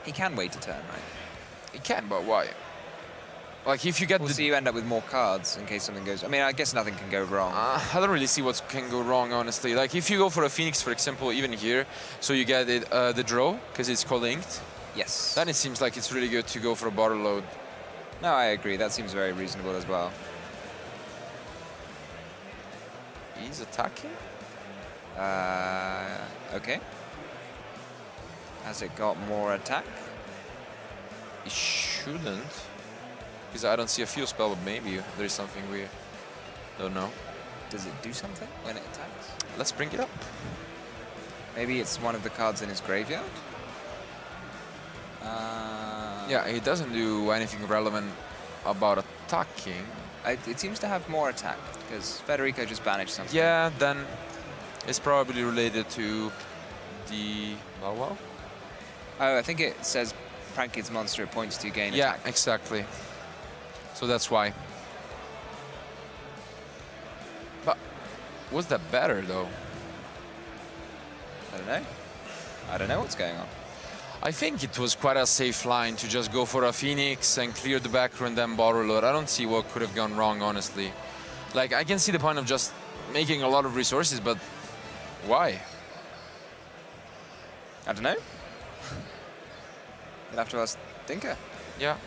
He can wait a turn, right? He can, but why? Like, if you get so you end up with more cards in case something goes... I mean, I guess nothing can go wrong. I don't really see what can go wrong, honestly. Like, if you go for a Phoenix, for example, even here, so you get it, the draw, because it's co-linked. Yes. Then it seems like it's really good to go for a borrow load. No, I agree. That seems very reasonable as well. He's attacking? Okay. Has it got more attack? It shouldn't. Because I don't see a fuel spell, but maybe there is something we don't know. Does it do something when it attacks? Let's bring it up. Maybe it's one of the cards in his graveyard? Yeah, it doesn't do anything relevant about attacking. It seems to have more attack, because Federico just banished something. Yeah, then it's probably related to the... Wow. Oh, I think it says prank kid's monster at points to gain attack. Yeah, exactly. So that's why. But was that better, though? I don't know. I don't know what's going on. I think it was quite a safe line to just go for a Phoenix and clear the back row and then borrow load. I don't see what could have gone wrong, honestly. Like, I can see the point of just making a lot of resources, but why? I don't know. You'll have to ask Dinh-Kha. Yeah.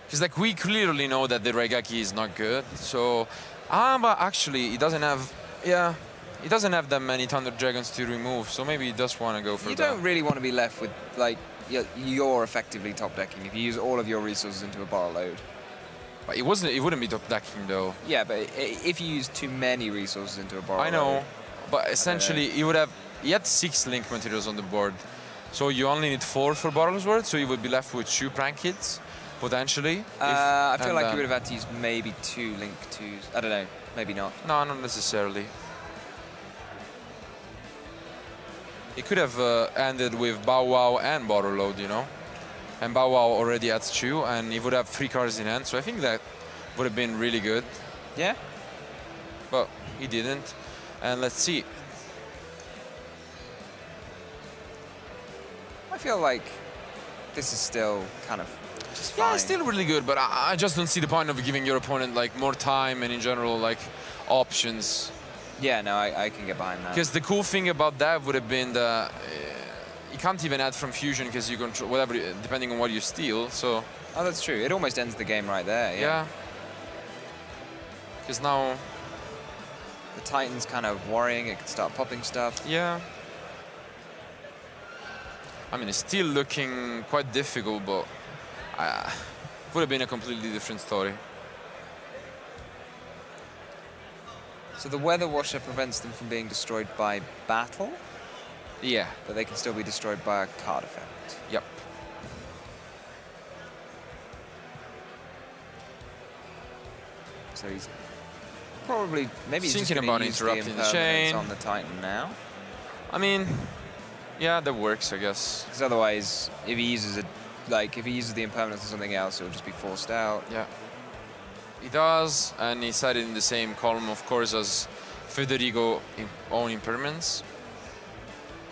Because, like, we clearly know that the Raigeki is not good, so... but actually, he doesn't have... Yeah, he doesn't have that many Thunder Dragons to remove, so maybe he does want to go for that. You don't really want to be left with, like, you're effectively top decking if you use all of your resources into a borrow load. But it wasn't. It wouldn't be top decking though. Yeah, but if you use too many resources into a borrow, I know, but essentially he would have. He had 6 link materials on the board, so you only need 4 for Borrow's Word. So you would be left with 2 prank hits potentially. I feel like you would have had to use maybe 2 link 2s. I don't know. Maybe not. No, not necessarily. It could have ended with Bow Wow and Borrow Load, you know? And Bow Wow already adds 2, and he would have 3 cards in hand, so I think that would have been really good. Yeah? But he didn't. And let's see. I feel like this is still kind of just fine. Yeah, it's still really good, but I just don't see the point of giving your opponent like more time and in general like options. Yeah, no, I can get behind that. Because the cool thing about that would have been that you can't even add from fusion because you control whatever, depending on what you steal. So. Oh, that's true. It almost ends the game right there. Yeah. Because now the Titan's kind of worrying. It can start popping stuff. Yeah. I mean, it's still looking quite difficult, but would have been a completely different story. So the Weather Washer prevents them from being destroyed by battle? Yeah. But they can still be destroyed by a card effect. Yep. So he's probably, maybe he's thinking just about use interrupting the impermanence chain on the Titan now. I mean, yeah, that works, I guess. Because otherwise, if he uses the impermanence on something else, it'll just be forced out. Yeah. He does, and he said it in the same column, of course, as Federico own impermanence.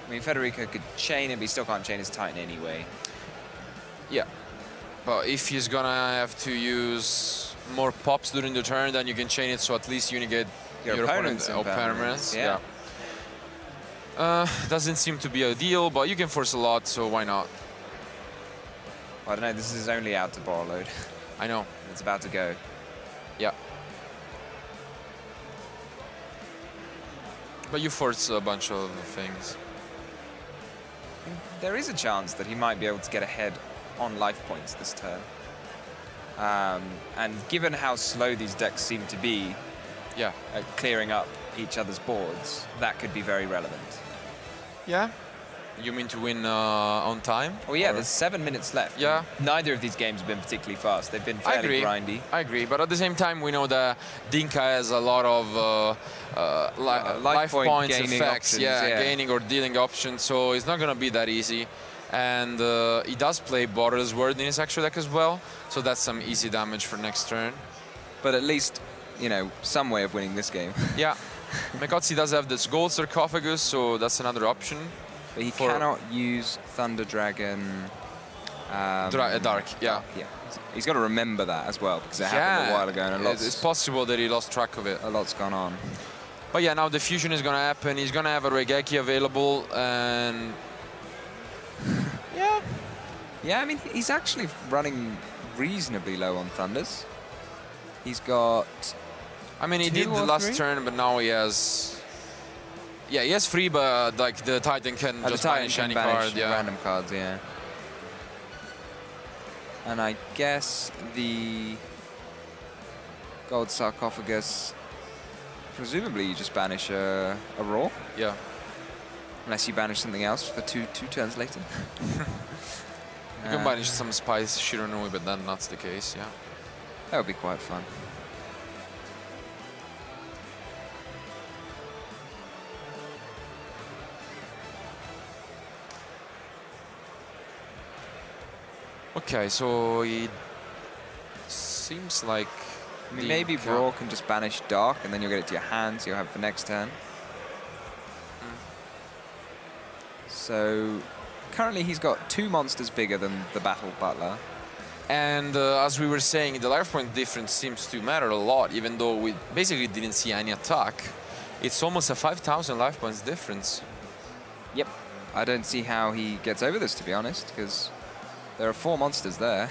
I mean, Federico could chain it, but he still can't chain his Titan anyway. Yeah. But if he's gonna have to use more pops during the turn, then you can chain it, so at least you negate your opponent's impermanence. Yeah. Doesn't seem to be ideal, but you can force a lot, so why not? Well, I don't know, this is only out to Borrow Load. I know. It's about to go. Yeah. But you force a bunch of things. There is a chance that he might be able to get ahead on life points this turn. And given how slow these decks seem to be yeah, at clearing up each other's boards, that could be very relevant. Yeah. You mean to win on time? Oh yeah, there's 7 minutes left. Yeah. Neither of these games have been particularly fast. They've been fairly grindy. I agree, but at the same time, we know that Dinh-Kha has a lot of life points effects, options, yeah, gaining or dealing options, so it's not going to be that easy. And he does play Borrow's Word in his actual deck as well, so that's some easy damage for next turn. But at least, you know, some way of winning this game. Yeah. Mecozzi does have this gold sarcophagus, so that's another option. But he cannot use Thunder Dragon. Dark, yeah. Yeah. He's got to remember that as well, because it happened a while ago, and it's possible that he lost track of it. A lot's gone on. But yeah, now the fusion is going to happen. He's going to have a Regeki available, and yeah. Yeah, I mean, he's actually running reasonably low on Thunders. He's got... I mean, he did the last turn, but now he has... Yeah, he has 3, but like the Titan can just banish any card. Yeah. Random cards, yeah. And I guess the gold sarcophagus, presumably you just banish a Raw. Yeah. Unless you banish something else for two turns later. You can banish some Spice Shiranui, but then that's the case, yeah. That would be quite fun. Okay, so it seems like... I mean, maybe Raw can just banish Dark, and then you'll get it to your hands, you'll have it for next turn. So, currently he's got 2 monsters bigger than the Battle Butler. And as we were saying, the life point difference seems to matter a lot, even though we basically didn't see any attack. It's almost a 5,000 life points difference. Yep. I don't see how he gets over this, to be honest, because there are 4 monsters there.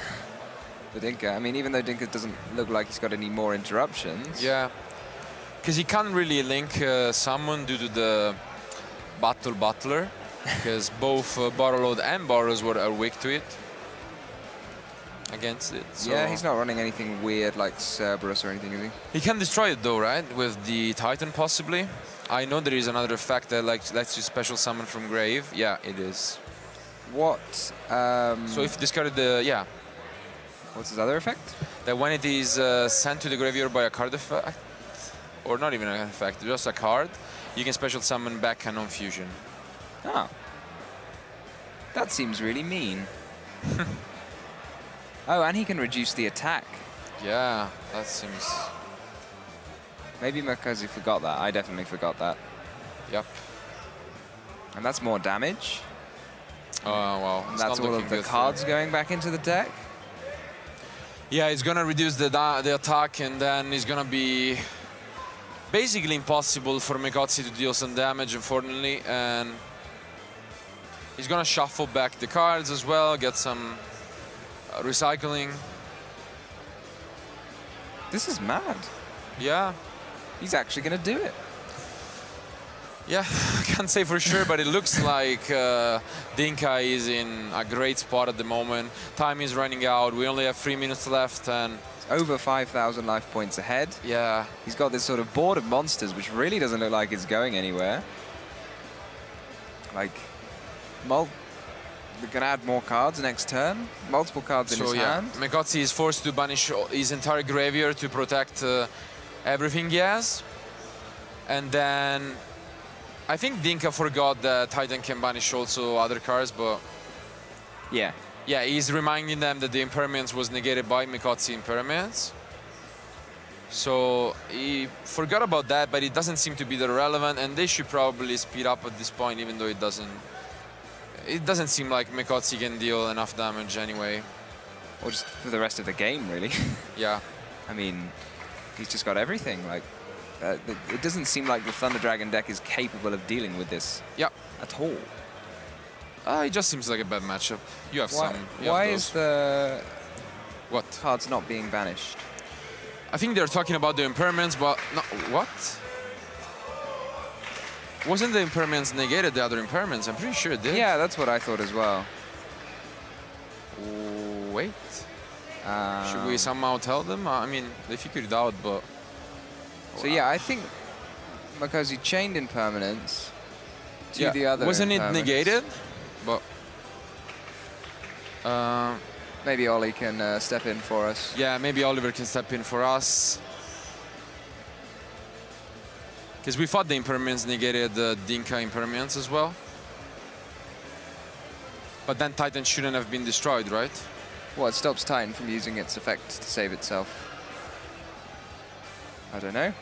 The Dinh-Kha. I mean, even though Dinh-Kha doesn't look like he's got any more interruptions. Yeah. Because he can't really link summon due to the Battle Butler, because both Borrow Load and Borrow's Word are weak to it. against it. So yeah, he's not running anything weird like Cerberus or anything, is he? He can destroy it though, right? With the Titan possibly. I know there is another effect that lets you special summon from grave. Yeah, it is. What? So if you discarded the what's his other effect? That when it is sent to the graveyard by a card effect, or not even an effect, just a card, you can special summon back Canon Fusion. Oh. That seems really mean. Oh, and he can reduce the attack. Yeah, that seems... Maybe Mecozzi forgot that. I definitely forgot that. Yep. And that's more damage. Oh, well. And that's all of the cards going back into the deck. Yeah, it's gonna reduce the attack, and then it's gonna be basically impossible for Mecozzi to deal some damage, unfortunately, and he's gonna shuffle back the cards as well, get some recycling. This is mad. Yeah. He's actually gonna do it. Yeah, I can't say for sure, but it looks like Dinh-Kha is in a great spot at the moment. Time is running out. We only have 3 minutes left, and over 5,000 life points ahead. Yeah. He's got this sort of board of monsters, which really doesn't look like it's going anywhere. Like, we're gonna add more cards next turn. Multiple cards in his hand. Mecozzi is forced to banish his entire graveyard to protect everything he has, and then. I think Dinh-Kha forgot that Titan can banish also other cards, but... Yeah. Yeah, he's reminding them that the impermanence was negated by Mecozzi impermanence. So he forgot about that, but it doesn't seem to be that relevant, and they should probably speed up at this point, even though it doesn't seem like Mecozzi can deal enough damage anyway. Or just for the rest of the game, really. Yeah. I mean, he's just got everything, like... it doesn't seem like the Thunder Dragon deck is capable of dealing with this at all. It just seems like a bad matchup. You have some. Why is the what cards not being banished? I think they're talking about the impermanence, but no, what? Wasn't the impermanence negated the other impermanence? I'm pretty sure it did. Yeah, that's what I thought as well. Wait. Should we somehow tell them? I mean, they figured it out, but. So yeah, I think Mecozzi chained impermanence to the other. Wasn't it negated? But maybe Ollie can step in for us. Yeah, maybe Oliver can step in for us. Because we thought the impermanence negated the Dinh-Kha impermanence as well. But then Titan shouldn't have been destroyed, right? Well, it stops Titan from using its effect to save itself. I don't know.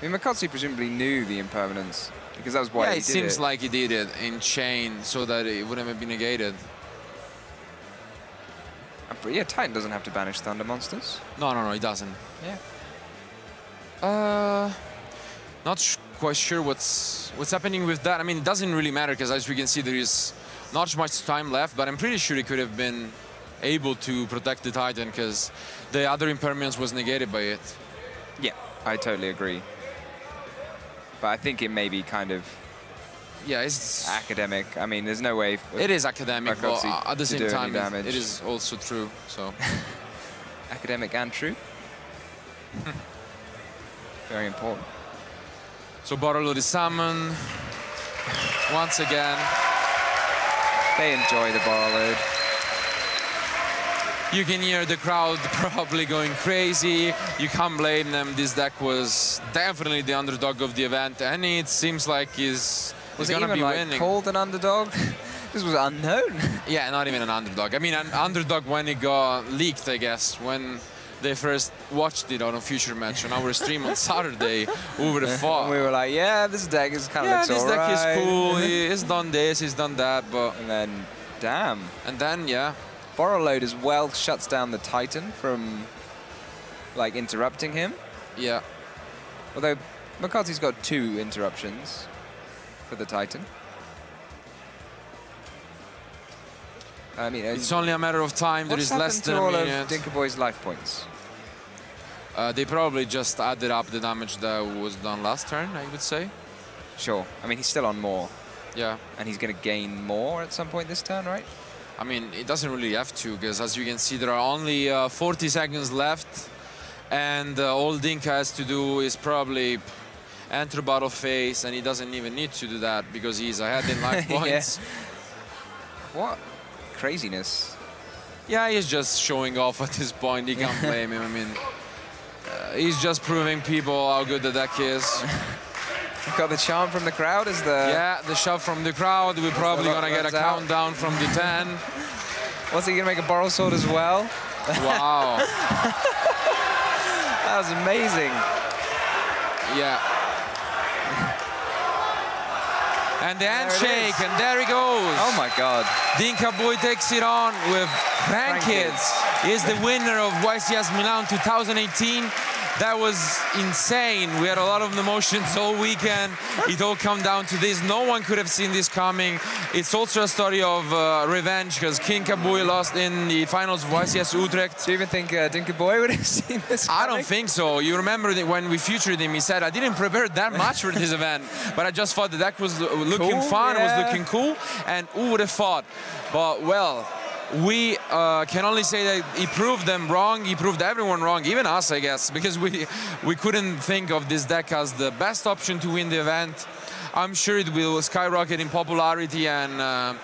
I mean, Mecozzi presumably knew the impermanence, because that was why he did it. Yeah, it seems like he did it in chain so that it wouldn't have been negated. But yeah, Titan doesn't have to banish Thunder monsters. No, he doesn't. Yeah. Not quite sure what's happening with that. I mean, it doesn't really matter, because as we can see, there is not much time left, but I'm pretty sure he could have been able to protect the Titan, because the other impermanence was negated by it. Yeah, I totally agree. But I think it may be kind of it's academic. I mean, there's no way. It is academic, but at the same time, it is also true. So academic and true. Very important. So Borrello is summoned once again. They enjoy the Borrello. You can hear the crowd probably going crazy. You can't blame them. This deck was definitely the underdog of the event, and it seems like he's going to be winning. Called an underdog? This was unknown. Yeah, not even an underdog. I mean, an underdog when it got leaked, I guess, when they first watched it on a future match on our stream on Saturday. Who would have thought? And we were like, yeah, this deck is kind of looks this all right. deck is cool. He's done this, he's done that, but and then, damn. And then, yeah. Borrello as well shuts down the Titan from, like, interrupting him. Yeah. Although Mecozzi's got 2 interruptions for the Titan. I mean, it's only a matter of time. There is less than a minute. What's happened to all of Dinh-Kha Boy's life points? They probably just added up the damage that was done last turn, I would say. Sure. I mean, he's still on more. Yeah. And he's going to gain more at some point this turn, right? I mean, it doesn't really have to, because as you can see, there are only 40 seconds left, and all Dinh-Kha has to do is probably enter battle phase, and he doesn't even need to do that because he's ahead in life points. What craziness. Yeah, he's just showing off at this point. You can't blame him. I mean, he's just proving people how good the deck is. We've got the chant from the crowd as the... Yeah, the shove from the crowd. We're probably going to get a countdown from the 10. Was he going to make a borrow sword as well? Wow. That was amazing. Yeah. And the handshake, and there he goes. Oh my God. Dinh-Kha boy takes it on with Prankits. Is the winner of YCS Milan 2018. That was insane. We had a lot of emotions all weekend. It all come down to this. No one could have seen this coming. It's also a story of revenge, because King Kabui lost in the finals of YCS Utrecht. Do you even think Dinh-Kha boy would have seen this coming? I don't think so. You remember that when we featured him, he said, I didn't prepare that much for this event, but I just thought the deck was looking fun, it was looking cool, and who would have thought? But, well, we can only say that he proved them wrong. He proved everyone wrong, even us, I guess, because we couldn't think of this deck as the best option to win the event. I'm sure it will skyrocket in popularity, and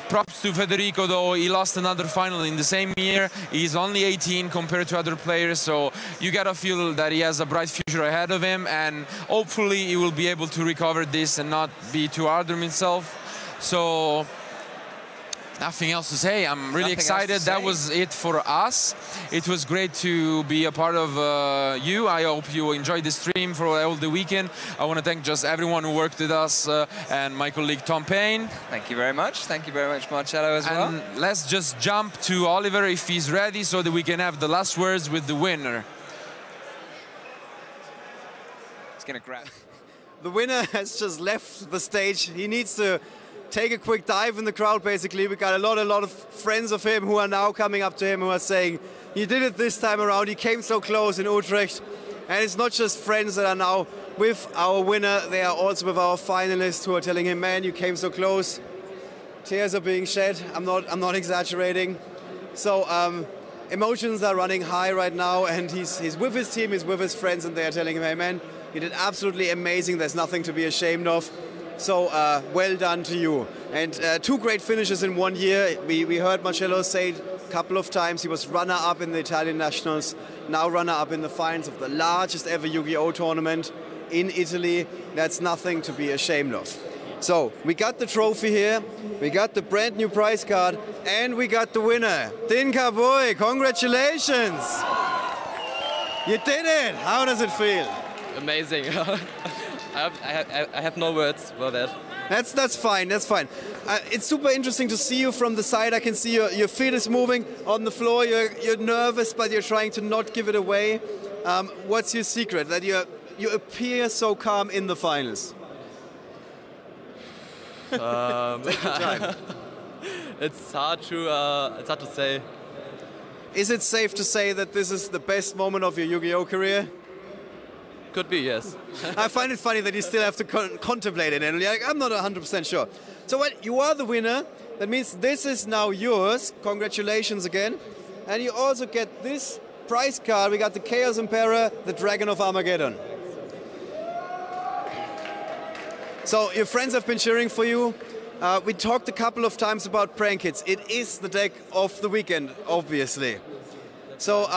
props to Federico, though. He lost another final in the same year. He's only 18 compared to other players, so you gotta feel that he has a bright future ahead of him, and hopefully he will be able to recover this and not be too hard on himself. So nothing else to say. I'm really excited. That was it for us. It was great to be a part of you. I hope you enjoyed the stream for all the weekend. I want to thank just everyone who worked with us and my colleague Tom Payne. Thank you very much. Thank you very much, Marcello, as well. And let's just jump to Oliver if he's ready, so that we can have the last words with the winner. He's going to grab. The winner has just left the stage. He needs to take a quick dive in the crowd, basically. We got a lot of friends of him who are now coming up to him, who are saying, you did it this time around, you came so close in Utrecht. And it's not just friends that are now with our winner, they are also with our finalists who are telling him, man, you came so close. Tears are being shed, I'm not exaggerating. So emotions are running high right now, and he's with his team, he's with his friends, and they are telling him, hey man, you did absolutely amazing, there's nothing to be ashamed of. So well done to you. And two great finishes in 1 year. We heard Marcello say it a couple of times. He was runner-up in the Italian Nationals, now runner-up in the finals of the largest ever Yu-Gi-Oh! Tournament in Italy. That's nothing to be ashamed of. So we got the trophy here, we got the brand new prize card, and we got the winner. Dinh-Kha boy, congratulations! You did it! How does it feel? Amazing. I have no words for that. That's fine, that's fine. It's super interesting to see you from the side. I can see your feet is moving on the floor. You're nervous, but you're trying to not give it away. What's your secret, that you appear so calm in the finals? Take your time. It's hard to say. Is it safe to say that this is the best moment of your Yu-Gi-Oh! Career? Could be, yes. I find it funny that you still have to contemplate it, and like, I'm not 100% sure. So what? You are the winner. That means this is now yours. Congratulations again. And you also get this prize card. We got the Chaos Emperor, the Dragon of Armageddon. So your friends have been cheering for you. We talked a couple of times about Prankits. It is the deck of the weekend, obviously. So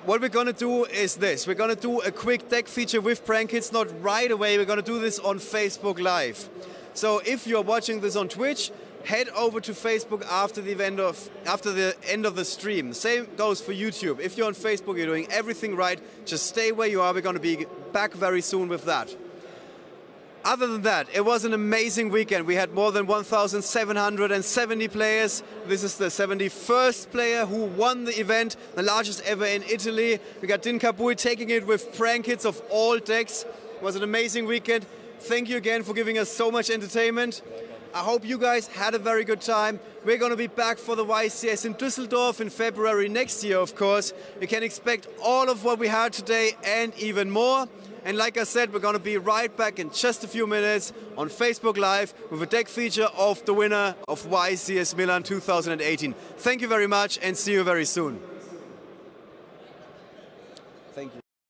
what we're going to do is this. We're going to do a quick deck feature with Prankits, not right away. We're going to do this on Facebook Live. So if you're watching this on Twitch, head over to Facebook after the end of the stream. The same goes for YouTube. If you're on Facebook, you're doing everything right. Just stay where you are. We're going to be back very soon with that. Other than that, it was an amazing weekend. We had more than 1,770 players. This is the 71st player who won the event, the largest ever in Italy. We got Dinh-Kha boy taking it with Prankits of all decks. It was an amazing weekend. Thank you again for giving us so much entertainment. I hope you guys had a very good time. We're going to be back for the YCS in Düsseldorf in February next year, of course. You can expect all of what we had today and even more. And like I said, we're going to be right back in just a few minutes on Facebook Live with a deck feature of the winner of YCS Milan 2018. Thank you very much and see you very soon.